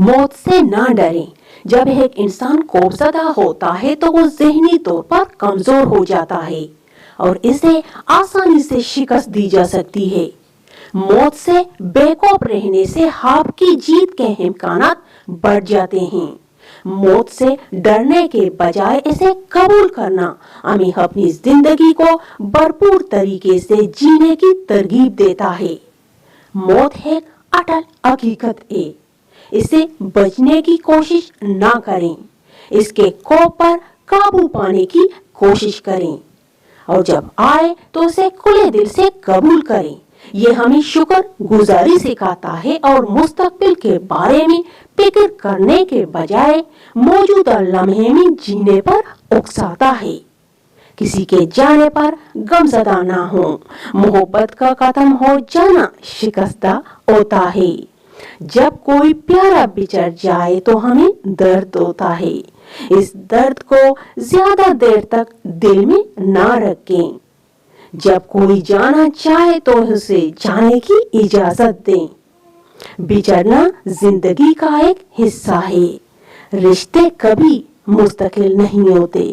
मौत से ना डरें। जब एक इंसान खौफजदा होता है तो वो ज़हनी तौर पर कमजोर हो जाता है और इसे आसानी से शिकस्त दी जा सकती है। मौत से बेखौफ रहने से आपकी जीत के इम्कानात बढ़ जाते हैं। मौत से डरने के बजाय इसे कबूल करना हमें अपनी जिंदगी को भरपूर तरीके से जीने की तरगीब देता है। मौत एक अटल हकीकत है, इसे बचने की कोशिश ना करें, इसके खौफ पर काबू पाने की कोशिश करें और जब आए तो उसे खुले दिल से कबूल करें। ये हमें शुक्र गुजारी सिखाता है और मुस्तकबिल के बारे में फिक्र करने के बजाय मौजूदा लम्हे में जीने पर उकसाता है। किसी के जाने पर गमज़दा ना हो, मोहब्बत का खत्म हो जाना शिकस्ता होता है। जब कोई प्यारा बिछड़ जाए तो हमें दर्द होता है। इस दर्द को ज्यादा देर तक दिल में ना रखें। जब कोई जाना चाहे तो उसे जाने की इजाजत दें। बिछड़ना जिंदगी का एक हिस्सा है। रिश्ते कभी मुस्तकिल नहीं होते।